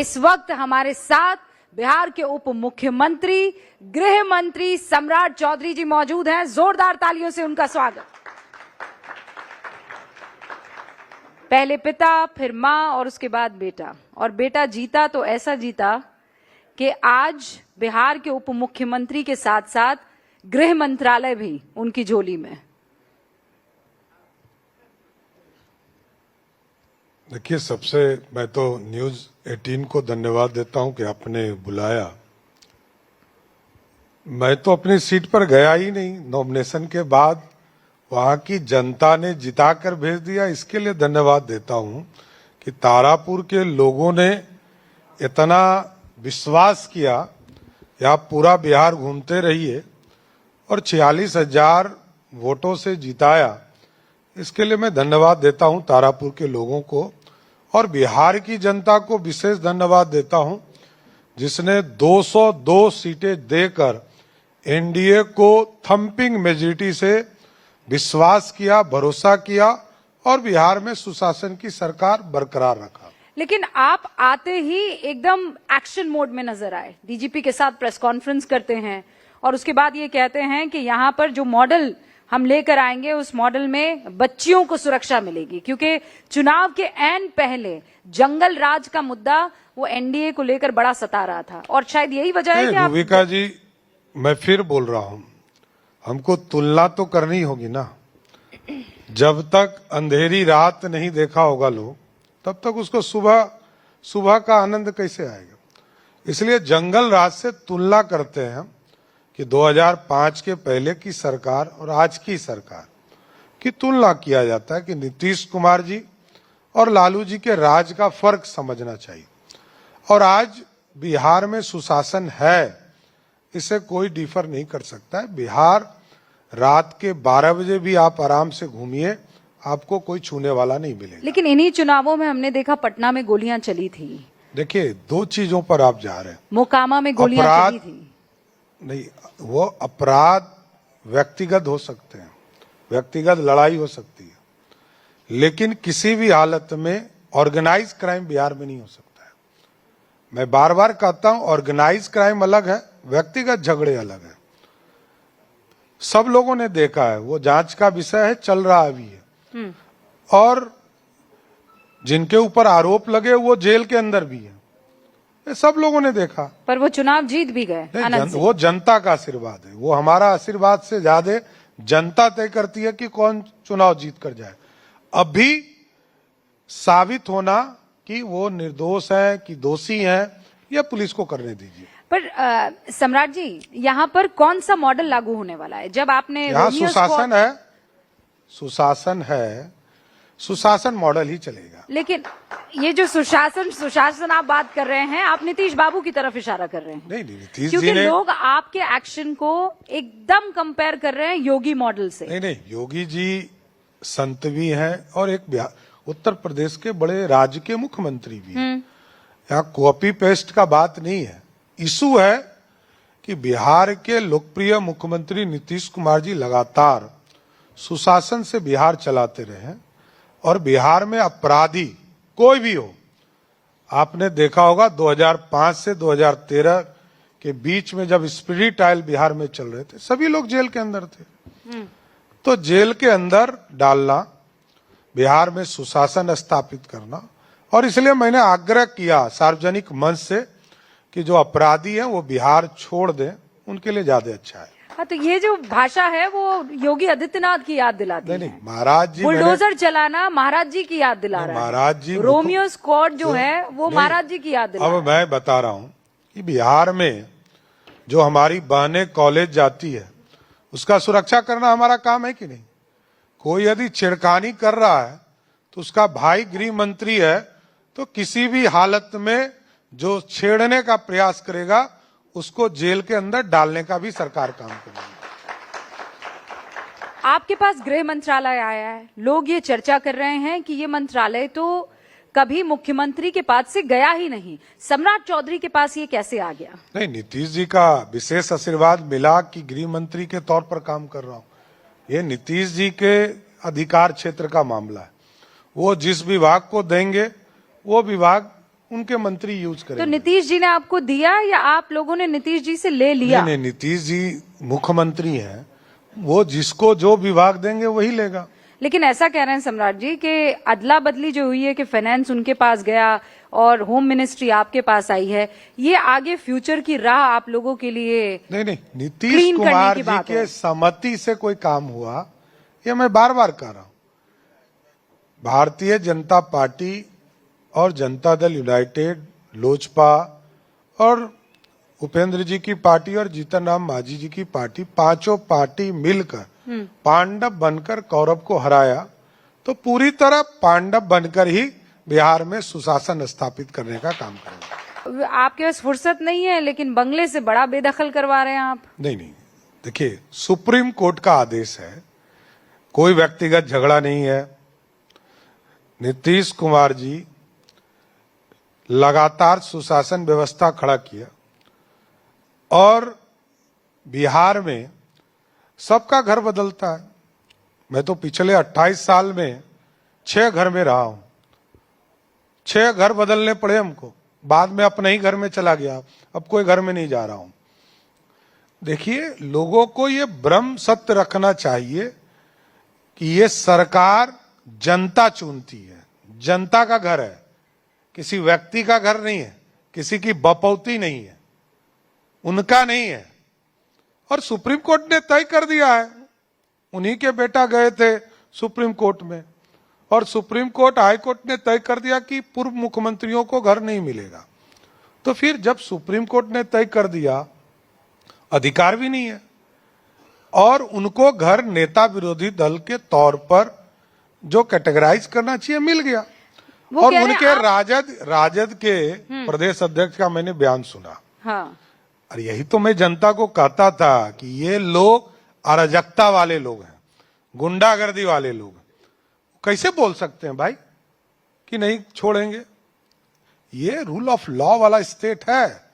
इस वक्त हमारे साथ बिहार के उप मुख्यमंत्री गृह मंत्री सम्राट चौधरी जी मौजूद हैं। जोरदार तालियों से उनका स्वागत। पहले पिता, फिर मां और उसके बाद बेटा, और बेटा जीता तो ऐसा जीता कि आज बिहार के उप मुख्यमंत्री के साथ साथ गृह मंत्रालय भी उनकी झोली में। देखिए, सबसे मैं तो न्यूज़ 18 को धन्यवाद देता हूं कि आपने बुलाया। मैं तो अपनी सीट पर गया ही नहीं। नॉमिनेशन के बाद वहां की जनता ने जिताकर भेज दिया, इसके लिए धन्यवाद देता हूं कि तारापुर के लोगों ने इतना विश्वास किया कि आप पूरा बिहार घूमते रहिए और 46,000 वोटों से जिताया। इसके लिए मैं धन्यवाद देता हूं तारापुर के लोगों को, और बिहार की जनता को विशेष धन्यवाद देता हूं जिसने 202 सीटें देकर एनडीए को थंपिंग मेजॉरिटी से विश्वास किया, भरोसा किया और बिहार में सुशासन की सरकार बरकरार रखा। लेकिन आप आते ही एकदम एक्शन मोड में नजर आए। डीजीपी के साथ प्रेस कॉन्फ्रेंस करते हैं और उसके बाद ये कहते हैं कि यहाँ पर जो मॉडल हम लेकर आएंगे उस मॉडल में बच्चियों को सुरक्षा मिलेगी, क्योंकि चुनाव के ऐन पहले जंगल राज का मुद्दा वो एनडीए को लेकर बड़ा सता रहा था, और शायद यही वजह है कि आप। भूमिका जी, मैं फिर बोल रहा हूं, हमको तुलना तो करनी होगी ना। जब तक अंधेरी रात नहीं देखा होगा लोग, तब तक उसको सुबह का आनंद कैसे आएगा। इसलिए जंगल राज से तुलना करते हैं कि 2005 के पहले की सरकार और आज की सरकार की तुलना किया जाता है कि नीतीश कुमार जी और लालू जी के राज का फर्क समझना चाहिए। और आज बिहार में सुशासन है, इसे कोई डिफर नहीं कर सकता है। बिहार रात के 12 बजे भी आप आराम से घूमिए, आपको कोई छूने वाला नहीं मिलेगा। लेकिन इन्हीं चुनावों में हमने देखा पटना में गोलियां चली थी। देखिए, दो चीजों पर आप जा रहे हैं। मोकामा में गोलियां चली थी। नहीं, वो अपराध व्यक्तिगत हो सकते हैं, व्यक्तिगत लड़ाई हो सकती है, लेकिन किसी भी हालत में ऑर्गेनाइज क्राइम बिहार में नहीं हो सकता है। मैं बार बार कहता हूं, ऑर्गेनाइज क्राइम अलग है, व्यक्तिगत झगड़े अलग है। सब लोगों ने देखा है, वो जांच का विषय है, चल रहा अभी है। और जिनके ऊपर आरोप लगे वो जेल के अंदर भी है, ये सब लोगों ने देखा। पर वो चुनाव जीत भी गए। वो जनता का आशीर्वाद है, वो हमारा आशीर्वाद से ज्यादा जनता तय करती है कि कौन चुनाव जीत कर जाए। अभी साबित होना कि वो निर्दोष है कि दोषी है, यह पुलिस को करने दीजिए। पर सम्राट जी, यहाँ पर कौन सा मॉडल लागू होने वाला है? जब आपने यहाँ सुशासन है, सुशासन मॉडल ही चलेगा। लेकिन ये जो सुशासन आप बात कर रहे हैं, आप नीतीश बाबू की तरफ इशारा कर रहे हैं। नहीं, नीतीश क्योंकि जी ने, लोग आपके एक्शन को एकदम कंपेयर कर रहे हैं योगी मॉडल से। नहीं, योगी जी संत भी हैं और एक उत्तर प्रदेश के बड़े राज्य के मुख्यमंत्री भी हैं। यहाँ कॉपी पेस्ट का बात नहीं है। इशू है कि बिहार के लोकप्रिय मुख्यमंत्री नीतीश कुमार जी लगातार सुशासन से बिहार चलाते रहे हैं, और बिहार में अपराधी कोई भी हो, आपने देखा होगा 2005 से 2013 के बीच में जब स्पिरिट ट्रायल बिहार में चल रहे थे, सभी लोग जेल के अंदर थे। तो जेल के अंदर डालना, बिहार में सुशासन स्थापित करना, और इसलिए मैंने आग्रह किया सार्वजनिक मंच से कि जो अपराधी हैं वो बिहार छोड़ दें, उनके लिए ज्यादा अच्छा है। हाँ, तो ये जो भाषा है वो योगी आदित्यनाथ की याद दिलाती है। नहीं, महाराज जी, बुलडोजर चलाना महाराज जी की याद दिला रहा है। महाराज जी, रोमियो स्क्वाड जो है वो महाराज जी की याद दिला रहा है। अब मैं बता रहा हूं कि बिहार में जो हमारी बहनें कॉलेज जाती है, उसका सुरक्षा करना हमारा काम है कि नहीं? कोई यदि छेड़खानी कर रहा है तो उसका भाई गृह मंत्री है, तो किसी भी हालत में जो छेड़ने का प्रयास करेगा उसको जेल के अंदर डालने का भी सरकार काम करेगी। आपके पास गृह मंत्रालय आया है, लोग ये चर्चा कर रहे हैं कि ये मंत्रालय तो कभी मुख्यमंत्री के पास से गया ही नहीं, सम्राट चौधरी के पास ये कैसे आ गया? नहीं, नीतीश जी का विशेष आशीर्वाद मिला कि गृह मंत्री के तौर पर काम कर रहा हूं। ये नीतीश जी के अधिकार क्षेत्र का मामला है। वो जिस विभाग को देंगे वो विभाग उनके मंत्री यूज तो करेंगे। नीतीश जी ने आपको दिया या आप लोगों ने नीतीश जी से ले लिया? नहीं, नीतीश जी मुख्यमंत्री हैं, वो जिसको जो विभाग देंगे वही लेगा। लेकिन ऐसा कह रहे हैं सम्राट जी कि अदला बदली जो हुई है कि फाइनेंस उनके पास गया और होम मिनिस्ट्री आपके पास आई है, ये आगे फ्यूचर की राह आप लोगों के लिए नहीं, नीतीश क्लीन करने कुमार की जी बात के है। सहमति से कोई काम हुआ, ये मैं बार बार कह रहा हूं। भारतीय जनता पार्टी और जनता दल यूनाइटेड, लोजपा और उपेंद्र जी की पार्टी और जीतन राम मांझी जी की पार्टी, पांचों पार्टी मिलकर पांडव बनकर कौरव को हराया, तो पूरी तरह पांडव बनकर ही बिहार में सुशासन स्थापित करने का काम करेंगे। आपके पास फुर्सत नहीं है, लेकिन बंगले से बड़ा बेदखल करवा रहे हैं आप। नहीं, देखिए, सुप्रीम कोर्ट का आदेश है, कोई व्यक्तिगत झगड़ा नहीं है। नीतीश कुमार जी लगातार सुशासन व्यवस्था खड़ा किया और बिहार में सबका घर बदलता है। मैं तो पिछले 28 साल में 6 घर में रहा हूं, 6 घर बदलने पड़े हमको, बाद में अपने ही घर में चला गया, अब कोई घर में नहीं जा रहा हूं। देखिए, लोगों को ये भ्रम सत्य रखना चाहिए कि ये सरकार जनता चुनती है, जनता का घर है, किसी व्यक्ति का घर नहीं है, किसी की बपौती नहीं है, उनका नहीं है। और सुप्रीम कोर्ट ने तय कर दिया है, उन्हीं के बेटा गए थे सुप्रीम कोर्ट में और सुप्रीम कोर्ट, हाई कोर्ट ने तय कर दिया कि पूर्व मुख्यमंत्रियों को घर नहीं मिलेगा। तो फिर जब सुप्रीम कोर्ट ने तय कर दिया, अधिकार भी नहीं है और उनको घर नेता विरोधी दल के तौर पर जो कैटेगराइज करना चाहिए मिल गया। और उनके राजद के प्रदेश अध्यक्ष का मैंने बयान सुना। हाँ। और यही तो मैं जनता को कहता था कि ये लोग अराजकता वाले लोग हैं, गुंडागर्दी वाले लोग हैं। कैसे बोल सकते हैं भाई कि नहीं छोड़ेंगे? ये रूल ऑफ लॉ वाला स्टेट है।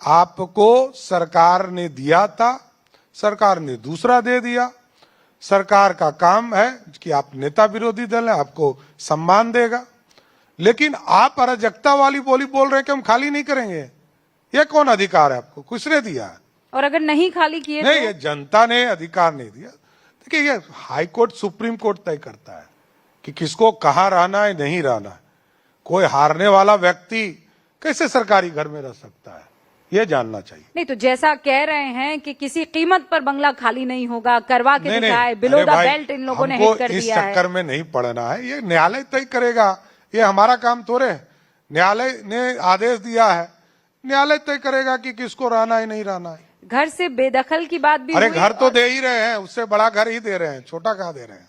आपको सरकार ने दिया था, सरकार ने दूसरा दे दिया। सरकार का काम है कि आप नेता विरोधी दल है, आपको सम्मान देगा, लेकिन आप अराजकता वाली बोली बोल रहे हैं कि हम खाली नहीं करेंगे। ये कौन अधिकार है आपको? किसने दिया है? और अगर नहीं खाली किए नहीं, तो? ये जनता ने अधिकार नहीं दिया। देखिए, ये हाई कोर्ट, सुप्रीम कोर्ट तय करता है कि किसको कहाँ रहना है, नहीं रहना है। कोई हारने वाला व्यक्ति कैसे सरकारी घर में रह सकता है, ये जानना चाहिए। नहीं तो जैसा कह रहे हैं कि किसी कीमत पर बंगला खाली नहीं होगा, करवा के दिखाए, बिलो द बेल्ट इन लोगों ने हिट कर दिया है। इस चक्कर में नहीं पड़ना है, ये न्यायालय तय करेगा, ये हमारा काम थोड़े है। न्यायालय ने आदेश दिया है, न्यायालय तय करेगा कि किसको रहना है, नहीं रहना है। घर से बेदखल की बात भी अरे हुई घर तो दे ही रहे हैं, उससे बड़ा घर ही दे रहे हैं, छोटा कहाँ दे रहे हैं?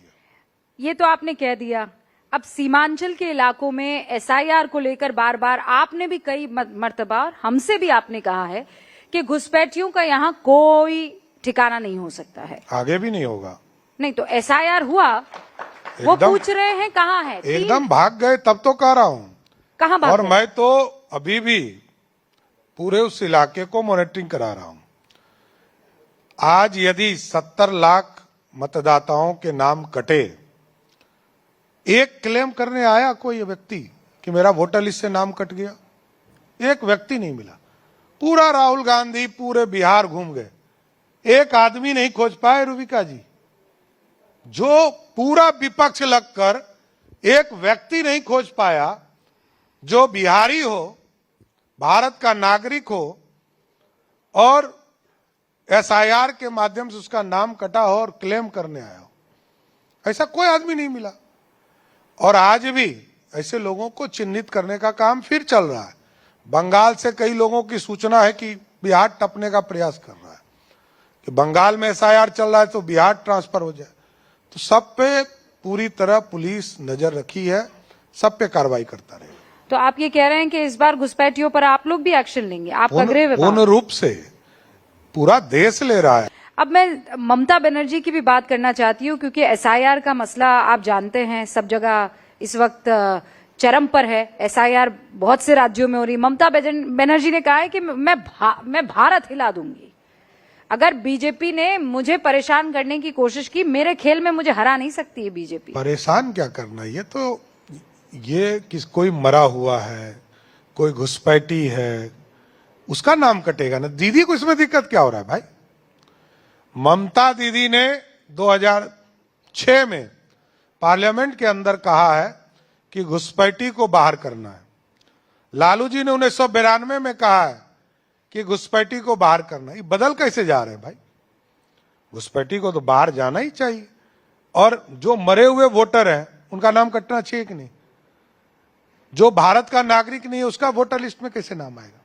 ये तो आपने कह दिया। अब सीमांचल के इलाकों में एसआईआर को लेकर बार बार आपने भी कई मर्तबा, हमसे भी आपने कहा है कि घुसपैठियों का यहाँ कोई ठिकाना नहीं हो सकता है, आगे भी नहीं होगा। नहीं तो एसआईआर हुआ, वो पूछ रहे हैं कहाँ है? एकदम भाग गए, तब तो कह रहा हूँ। कहाँ भाग और गए? मैं तो अभी भी पूरे उस इलाके को मॉनिटरिंग करा रहा हूं। आज यदि 70 लाख मतदाताओं के नाम कटे, एक क्लेम करने आया कोई व्यक्ति कि मेरा वोटर लिस्ट से नाम कट गया? एक व्यक्ति नहीं मिला। पूरा राहुल गांधी पूरे बिहार घूम गए, एक आदमी नहीं खोज पाए। रूबिका जी, जो पूरा विपक्ष लगकर एक व्यक्ति नहीं खोज पाया जो बिहारी हो, भारत का नागरिक हो और एसआईआर के माध्यम से उसका नाम कटा हो और क्लेम करने आया हो, ऐसा कोई आदमी नहीं मिला। और आज भी ऐसे लोगों को चिन्हित करने का काम फिर चल रहा है। बंगाल से कई लोगों की सूचना है कि बिहार टपने का प्रयास कर रहा है कि बंगाल में एसआईआर चल रहा है तो बिहार ट्रांसफर हो जाए। तो सब पे पूरी तरह पुलिस नजर रखी है, सब पे कार्रवाई करता रहेगा। तो आप ये कह रहे हैं कि इस बार घुसपैठियों पर आप लोग भी एक्शन लेंगे? आपका गृह विभाग पूर्ण रूप से पूरा देश ले रहा है। अब मैं ममता बनर्जी की भी बात करना चाहती हूँ, क्योंकि एसआईआर का मसला आप जानते हैं सब जगह इस वक्त चरम पर है। एसआईआर बहुत से राज्यों में हो रही। ममता बनर्जी ने कहा है कि मैं भारत हिला दूंगी। अगर बीजेपी ने मुझे परेशान करने की कोशिश की, मेरे खेल में मुझे हरा नहीं सकती है बीजेपी। परेशान क्या करना, ये तो ये कोई मरा हुआ है, कोई घुसपैठी है, उसका नाम कटेगा ना। दीदी को इसमें दिक्कत क्या हो रहा है भाई? ममता दीदी ने 2006 में पार्लियामेंट के अंदर कहा है कि घुसपैठी को बाहर करना है। लालू जी ने 1992 में कहा है कि घुसपैठी को बाहर करना है। ये बदल कैसे जा रहे हैं भाई? घुसपैठी को तो बाहर जाना ही चाहिए। और जो मरे हुए वोटर हैं उनका नाम कटना चाहिए कि नहीं? जो भारत का नागरिक नहीं है उसका वोटर लिस्ट में कैसे नाम आएगा?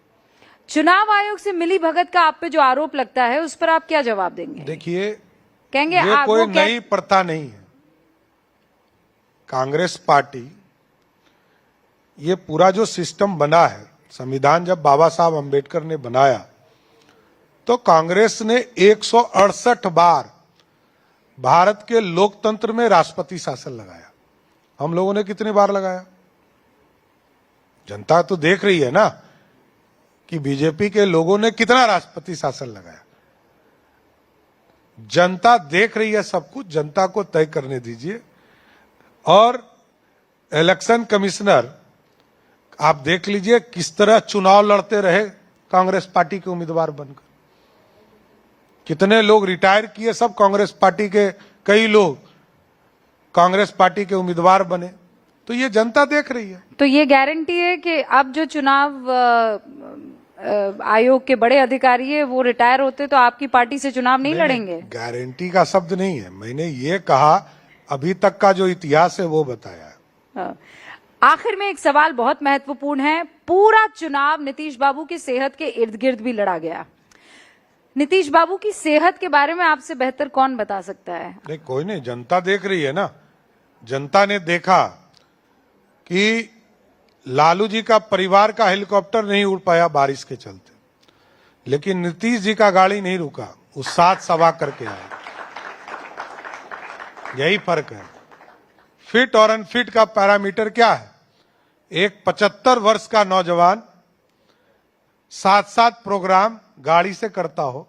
चुनाव आयोग से मिली भगत का आप पे जो आरोप लगता है उस पर आप क्या जवाब देंगे? देखिए, कहेंगे ये कोई नई प्रथा नहीं है। कांग्रेस पार्टी, ये पूरा जो सिस्टम बना है, संविधान जब बाबा साहब अंबेडकर ने बनाया तो कांग्रेस ने 168 बार भारत के लोकतंत्र में राष्ट्रपति शासन लगाया। हम लोगों ने कितनी बार लगाया? जनता तो देख रही है ना कि बीजेपी के लोगों ने कितना राष्ट्रपति शासन लगाया। जनता देख रही है सब कुछ, जनता को तय करने दीजिए। और इलेक्शन कमिश्नर आप देख लीजिए किस तरह चुनाव लड़ते रहे कांग्रेस पार्टी के उम्मीदवार बनकर। कितने लोग रिटायर किए, सब कांग्रेस पार्टी के, कई लोग कांग्रेस पार्टी के उम्मीदवार बने। तो ये जनता देख रही है। तो ये गारंटी है कि अब जो चुनाव आयोग के बड़े अधिकारी है वो रिटायर होते तो आपकी पार्टी से चुनाव नहीं लड़ेंगे? गारंटी का शब्द नहीं है, मैंने ये कहा अभी तक का जो इतिहास है वो बताया है। आखिर में एक सवाल बहुत महत्वपूर्ण है। पूरा चुनाव नीतीश बाबू की सेहत के इर्द गिर्द भी लड़ा गया। नीतीश बाबू की सेहत के बारे में आपसे बेहतर कौन बता सकता है? नहीं, कोई नहीं, जनता देख रही है ना। जनता ने देखा कि लालू जी का परिवार का हेलीकॉप्टर नहीं उड़ पाया बारिश के चलते, लेकिन नीतीश जी का गाड़ी नहीं रुका, वो 7 सवा करके आए। यही फर्क है। फिट और अनफिट का पैरामीटर क्या है? एक 75 वर्ष का नौजवान 7-7 प्रोग्राम गाड़ी से करता हो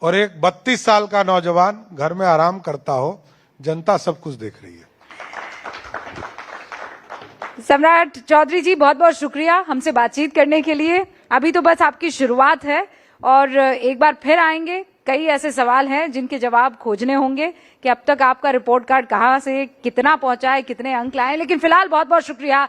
और एक 32 साल का नौजवान घर में आराम करता हो। जनता सब कुछ देख रही है। सम्राट चौधरी जी, बहुत बहुत शुक्रिया हमसे बातचीत करने के लिए। अभी तो बस आपकी शुरुआत है और एक बार फिर आएंगे। कई ऐसे सवाल हैं जिनके जवाब खोजने होंगे कि अब तक आपका रिपोर्ट कार्ड कहाँ से कितना पहुंचा है, कितने अंक लाए। लेकिन फिलहाल बहुत बहुत शुक्रिया।